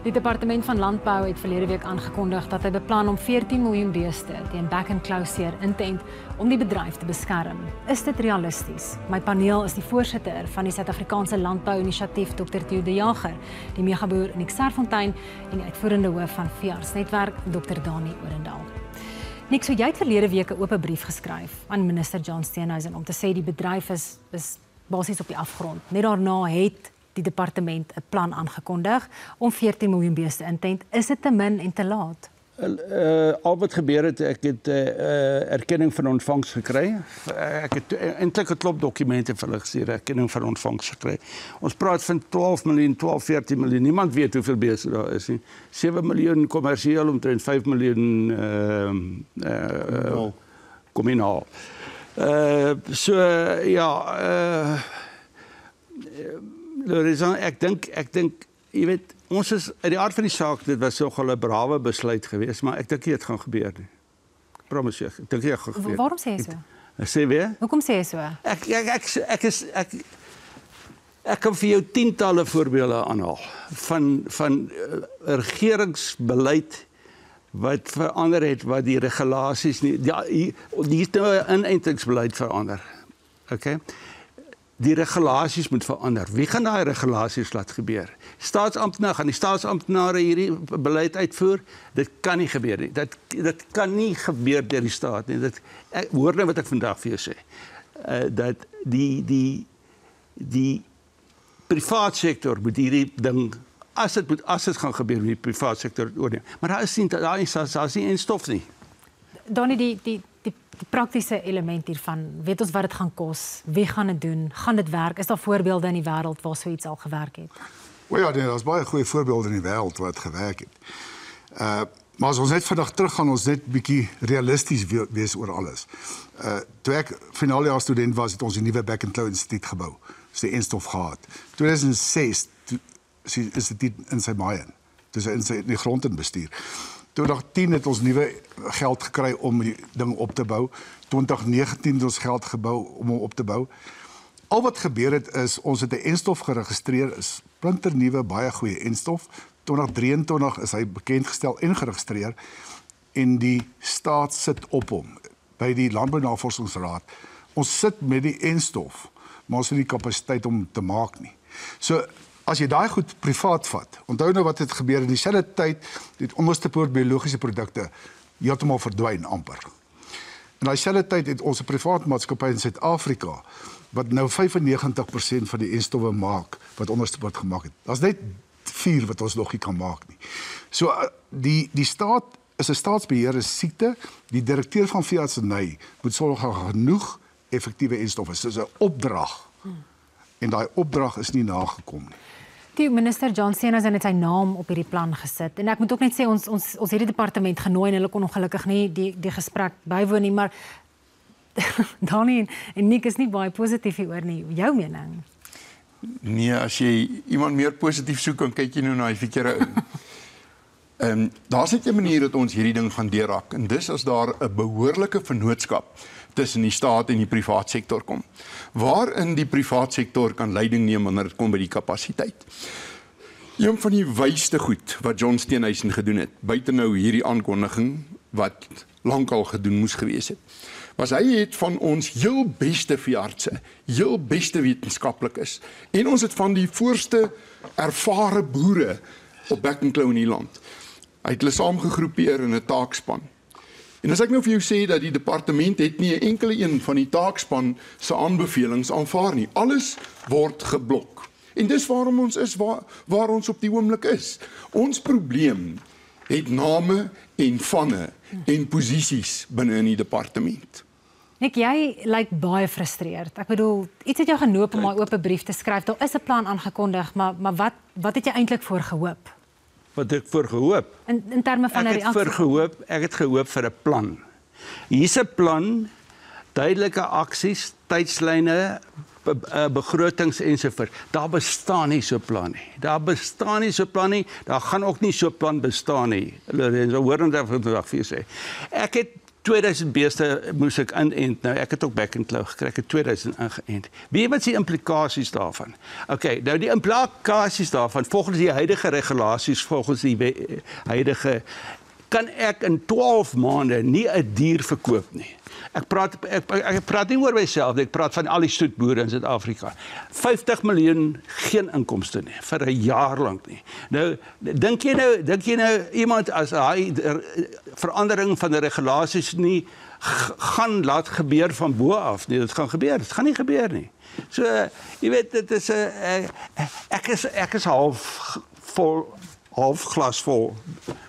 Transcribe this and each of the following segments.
Die Departement van Landbou het verlede week aangekondig dat hy beplan om 14 miljoen beeste teen back-and-close-seer in te ent om die bedryf te beskerm. Is dit realisties? My paneel is die voorsitter van die Suid-Afrikaanse Landbou-inisiatief Dr. Theo de Jager, die megaboer in Ekserfontein en die uitvoerende hoof van Veearts Netwerk, Dr. Dani Odendaal. Nick, so jy het verlede week 'n oop brief geskryf aan minister John Steenhuisen om te sê die bedryf is basies op die afgrond. Net daarna het die departement 'n plan aangekondig om 14 miljoen beeste in te ent. Is dit te min en te laat? Al wat gebeur het, ek het erkenning van ontvangs gekry. Ek het eintlik 'n klop dokumente vir hulle gestuur, erkenning van ontvangs gekry. Ons praat van 12 miljoen, 12, 14 miljoen. Niemand weet hoeveel beeste daar is nie. 7 miljoen kommersieel, omtrent 5 miljoen kommunaal. Lorenzo, ek dink, jy weet, ons is uit die aard van die saak, dit was nogal 'n brawe besluit geweest, maar ek dink nie dit gaan gebeur nie. Promise ek dink nie dit gaan gebeur. Waarom sê jy so? Sê weer? Hoekom sê jy so? Ek kan vir jou tientalle voorbeelde aanhaal van regeringsbeleid wat verander het, wat die regulasies nie, die het nou 'n inentingsbeleid verander. Okay? Die regulasies moet verander. Wie gaan daai regulasies laat gebeur? Gaan die staatsamptenare hierdie beleid uitvoer? Dit kan nie gebeur nie. Dit kan nie gebeur deur die staat nie. Hoor nou wat ek vandag vir jou sê. Dat die privaat sektor moet hierdie ding, as dit gaan gebeur, met die privaat sektor oorneem. Maar daar is nie een stof nie. Donnie, die praktiese element hiervan, weet ons wat dit gaan kos, wie gaan dit doen, gaan dit werk, is daar voorbeelde in die wêreld waar so iets al gewerk het? Ja, nee, daar's baie goeie voorbeelde in die wêreld waar dit gewerk het. Maar as ons net vandag terug gaan, ons net bietjie realisties wees oor alles. Toe ek finaaljaar student was, het ons 'n nuwe back-and-claw instituut gebou. Dis die Enstof gehad. 2006 is die instituut in sy maaie, dus in die grond in bestuur. 2010 het ons nuwe geld gekry om die ding op te bou. 2019 het ons geld gebou om hom op te bou. Al wat gebeur het is, ons het 'n Enstof geregistreer, is splinternuwe, baie goeie Enstof. 2023 is hy bekendgestel en geregistreer en die staat sit op hom by die Landbounavorsingsraad. Ons sit met die Enstof, maar ons het nie die kapasiteit om te maak nie. So as jy daai goed privaat vat, onthou nou wat het gebeur in dieselfde tyd, het onderste poort biologiese produkte heeltemal verdwyn amper. In dieselfde tyd het ons 'n privaat maatskappy in Suid-Afrika wat nou 95% van die enstowwe maak wat onderste poort gemaak het. Daar's net 4 wat ons nog nie kan maak nie. So die staat is 'n staatsbeheerde siekte. Die direkteur van Veearts moet sorg dat genoeg effektiewe enstowwe is. Dis 'n opdrag. En daai opdrag is nie nagekom nie. Die minister John Steenhuisen het sy naam op hierdie plan gesit. En ek moet ook net sê, ons het die departement genooi en hulle kon ongelukkig nie die gesprek bywoon nie, maar Dani en Nick is nie baie positief hieroor nie. Jou mening? Nee, as jy iemand meer positief soek, dan kyk jy nou na die verkeerde ou. Daar's net 'n manier dat ons hierdie ding gaan deurrak, en dis as daar 'n behoorlike vennootskap tussen die staat en die privaat sektor kom, waarin die privaat sektor kan leiding neem wanneer dit kom by die kapasiteit. Een van die wysste goed wat John Steenhuisen gedoen het, buite nou hierdie aankondiging wat lankal gedoen moes gewees het, was hy het van ons heel beste veeartse, heel beste wetenskaplikes, en ons het van die voorste ervare boere op back-and-claw in die land. Hy het hulle saamgegroepeer in 'n taakspan. En as ek nou vir jou sê dat die departement het nie 'n enkele een van die taakspan se aanbevelings aanvaar nie. Alles word geblok. En dis waarom ons is waar ons op die oomblik is. Ons probleem het name en vanne en posisies binne in die departement. Nick, jy lyk baie frustreerd. Ek bedoel, iets het jou genoop om 'n oop brief te skryf. Daar is 'n plan aangekondig, maar wat het jy eintlik voor gehoop? Wat ek voor gehoop? In terme van 'n reaksie. Ek het gehoop vir 'n plan. Hier's 'n plan, duidelike aksies, tydslyne, begrotings ensovoorts. Daar bestaan nie so 'n plan nie. Daar gaan ook nie so 'n plan bestaan nie. Lorenzo, hoor net wat ek vir jou sê. Ek het 2000 beeste moes ek inent. Nou ek het ook back and claw gekry, ek het 2000 ingeënt. Weet jy wat die implikasies daarvan? Okay, nou die implikasies daarvan volgens die huidige regulasies, volgens die huidige kan ek in 12 maande nie 'n dier verkoop nie. Ek praat nie oor myself, ek praat van al die stoetboere in Suid-Afrika. 50 miljoen geen inkomste nie vir 'n jaar lank nie. Nou dink jy nou iemand as hy verandering van die regulasies nie gaan laat gebeur van bo af nie. Dit gaan gebeur. Dit gaan nie gebeur nie. So jy weet dit is ek is half glas vol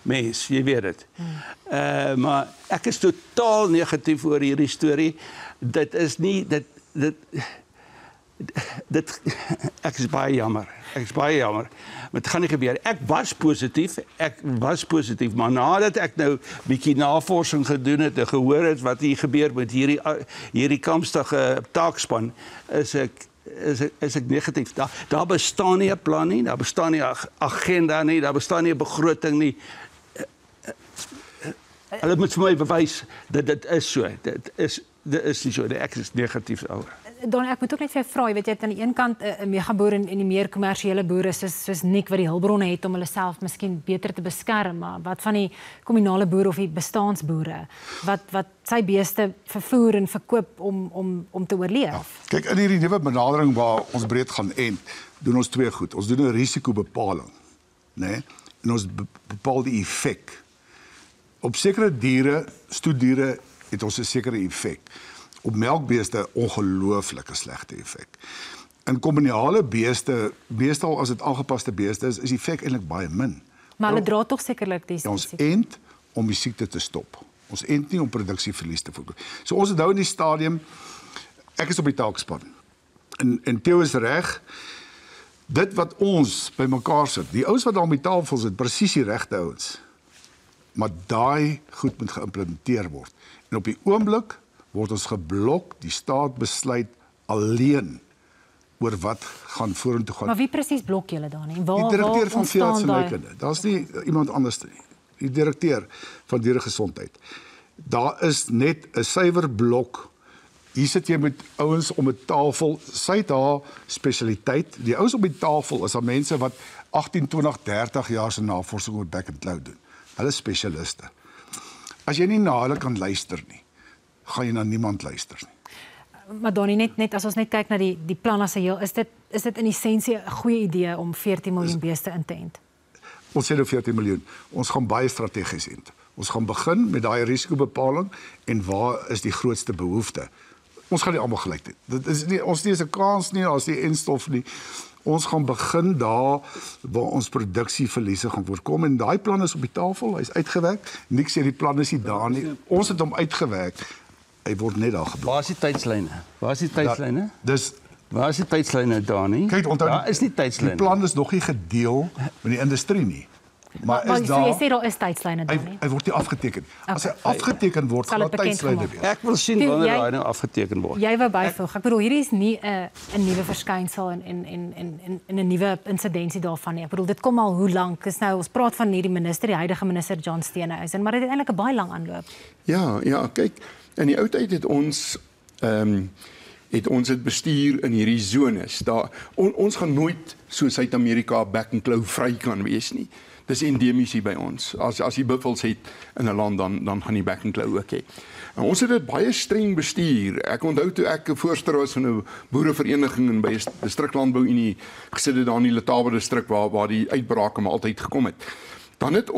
mens, jy weet dit. Maar ek is totaal negatief oor hierdie storie. Dit is nie ek is baie jammer. Maar dit gaan nie gebeur. Ek was positief, maar nadat ek nou bietjie navorsing gedoen het en gehoor het wat hier gebeur met hierdie kampstige taakspan, is ek negatief. Daar bestaan nie 'n plan nie, daar bestaan nie 'n agenda nie, daar bestaan nie 'n begroting nie. Hulle moet vir my bewys dat dit is so. Dit is nie so. Ek is negatief daaroor. Don, ek moet ook net vir jou vra, jy weet jy het aan die een kant 'n megaboer en die meer kommersiële boere soos Nick wat die hulpbronne het om hulle self miskien beter te beskerm, maar wat van die kommunale boere of die bestaansboere wat sy beeste vervoer en verkoop om te oorleef? Ja, kyk, in hierdie nuwe benadering waar ons breed gaan ent, doen ons twee goed. Ons doen 'n risikobepaling, né? En ons bepaal die effek. Op sekere diere, stoetdiere, het ons 'n sekere effek. Op melkbeeste ongelooflike slegte effek. In kombinale beeste, meestal as dit aangepaste beeste is die effek eintlik baie min. Maar hulle dra tog sekerlik die ons ent om die siekte te stop. Ons ent nie om produksieverlies te voorkom. So ons het nou in die stadium, ek is op die taakspan. En Theo is reg. Dit wat ons by mekaar sit, die ouens wat daar om die tafel sit, presies die regte ouens. Maar daai goed moet geïmplementeer word. En op die oomblik word ons geblok, die staat besluit alleen oor wat gaan vorentoe gaan. Maar wie presies blok julle dan nie? Die direkteur van veeartsenykunde. Daar's nie iemand anders nie. Die direkteur van dieregesondheid. Daar is net 'n suiwer blok. Hier sit jy met ouens om 'n tafel, sy het haar spesialiteit. Die ouens op die tafel is al mense wat 18, 20, 30 jaar se navorsing oor back and claw doen. Hulle is spesialiste. As jy nie na hulle kan luister nie, gaan jy na niemand luister nie. Maar Donnie, net as ons net kyk na die plan as 'n heel, is dit in essensie 'n goeie idee om 14 miljoen beeste in te ent? Ons sê nou 14 miljoen. Ons gaan baie strategies ent. Ons gaan begin met daai risikobepaling en waar is die grootste behoefte. Ons gaan nie almal gelyk doen. Dit is nie ons nie is 'n kans nie as die enstof nie. Ons gaan begin daar waar ons produksieverliese gaan voorkom en daai plan is op die tafel, hy's uitgewerk. Niks sê die plan is nie daar nie. Ons het hom uitgewerk. Hy word net daar geblok. Waar is die tydslyne? Waar is die tydslyne? Dis waar is die tydslyne daar nie? Kyk, onthou, daar is nie tydslyne. Die plan is nog nie gedeel met die industrie nie. Maar is daar, jy sê daar is tydslyne dan nie? Hy word nie afgeteken. As hy afgeteken word, gaan daar tydslyne wees. Ek wil sien wanneer hy nou afgeteken word. Jy wou byvoeg. Ek bedoel hierdie is nie 'n nuwe verskynsel en 'n nuwe insidensie daarvan nie. Ek bedoel dit kom al hoe lank? Is nou ons praat van hierdie minister, die huidige minister John Steenhuisen, maar dit het eintlik 'n baie lang aanloop. Ja, kyk, in die ou tyd het ons het bestuur in hierdie zones. Daar ons gaan nooit so Suid-Amerika back and claw vry kan wees nie. Dis endemies hier by ons. As jy buffels het in 'n land dan gaan die back and claw ook hê. En ons het dit baie streng bestuur. Ek onthou toe ek 'n voorsteur was van 'n boerevereniging en by 'n distriklandbouunie gesit het daar in die Letaba distrik waar die uitbrake maar altyd gekom het. Dan het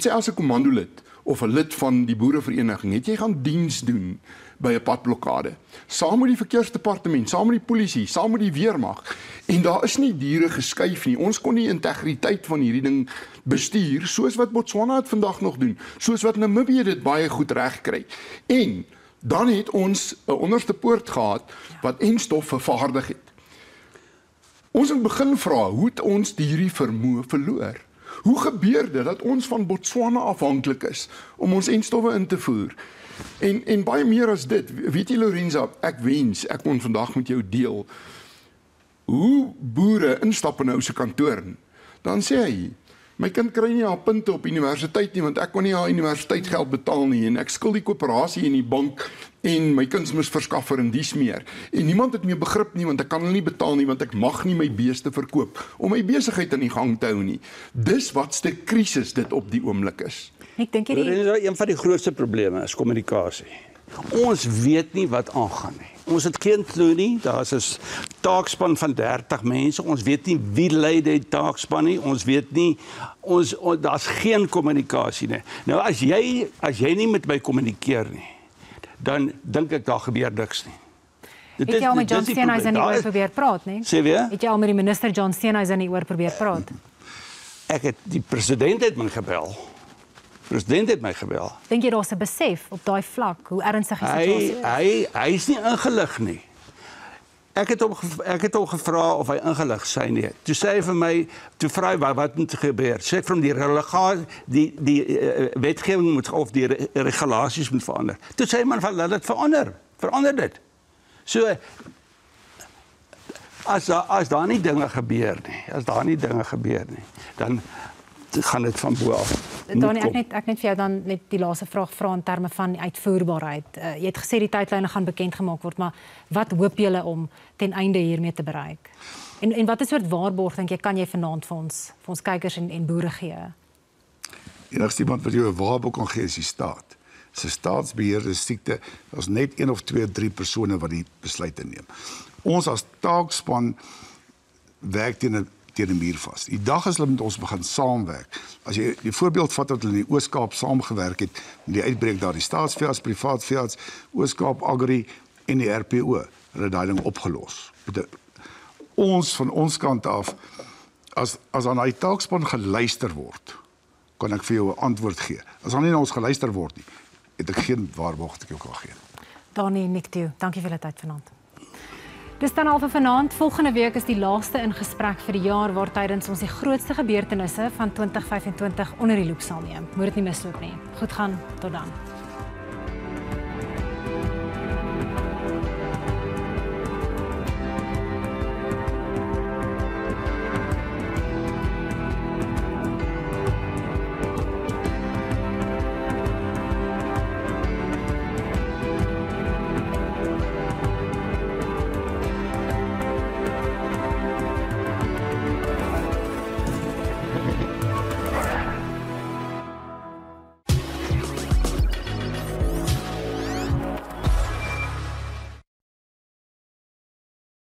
sy as 'n kommandolid of 'n lid van die boerevereniging, het jy gaan diens doen by 'n padblokkade. Saam met die verkeersdepartement, saam met die polisie, saam met die weermag. En daar is nie diere geskuif nie. Ons kon die integriteit van hierdie ding bestuur, soos wat Botswana het vandag nog doen, soos wat Namibië dit baie goed reg kry. En dan het ons 'n onderste poort gehad wat enstof vervaardig het. Ons het begin vra, hoe het ons hierdie vermoë verloor? Hoe gebeur dit dat ons van Botswana afhanklik is om ons enstowwe in te voer? En baie meer as dit, weet jy Lorenza, ek wens ek kon vandag met jou deel hoe boere instap in 'n ou se kantoor. Dan sê hy, My kind kry nie haar punte op universiteit nie, want ek kon nie haar universiteitsgeld betaal nie, en ek skuld die koöperasie en die bank, en my kunsmisverskaffer en dies meer. En niemand het meer begrip nie, want ek kan hulle nie betaal nie, want ek mag nie my beeste verkoop, om my besigheid in die gang te hou nie. Dis watste krisis dit op die oomblik is. Ek dink Dit is een van die grootste probleme, is kommunikasie. Ons weet nie wat aangaan nie. Ons het geen klou nie, daar's 'n taakspan van 30 mense, ons weet nie wie lei die taakspan nie, ons weet nie, daar's geen kommunikasie nie. Nou as jy nie met my kommunikeer nie, dan dink ek daar gebeur niks nie. Het jy al met John Steenhuisen oor probeer praat, nie? Sê weer? Het jy al met die minister John Steenhuisen oor probeer praat? Die president het my gebel. Dink jy daar's 'n besef op daai vlak hoe ernstig die situasie is? Hy is nie ingelig nie. Ek het hom gevra of hy ingelig sy nie. Toe sê hy vir my, toe vra hy wat moet gebeur. Sê ek vir hom die wetgewing moet of die regulasies moet verander. Toe sê hy man van laat dit verander dit. So as daar nie dinge gebeur nie, dan gaan dit van bo af. Dani, ek net vir jou dan net die laaste vraag vra in terme van die uitvoerbaarheid. Jy het gesê die tydlyne gaan bekend gemaak word, maar wat hoop julle om ten einde hiermee te bereik? En wat 'n soort waarborg dink jy kan jy vanaand vir ons kykers en boere gee? Enigste iemand wat jou 'n waarborg kan gee is die staat. Dis 'n staatsbeheerde siekte. Daar's net 1 of 2, 3 persone wat die besluite neem. Ons as taakspan werk teen 'n muur vas. Die dag as hulle met ons begin saamwerk. As jy die voorbeeld vat dat hulle in die Oos-Kaap saamgewerk het met die uitbreek daar die staatsveearts, privaatveearts, Oos-Kaap Agri en die RPO, hulle daai ding opgelos. Ons van ons kant af as aan daai taakspan geluister word, kan ek vir jou 'n antwoord gee. As aan nie na ons geluister word nie, het ek geen waarborg wat ek jou kan gee. Dani Nictou, dankie vir die tyd vanaand. Dis dan al vir vanaand. Volgende week is die laaste in gesprek vir die jaar waar tydens ons die grootste gebeurtenisse van 2025 onder die loep sal neem. Moet dit nie misloop nie. Goed gaan, tot dan.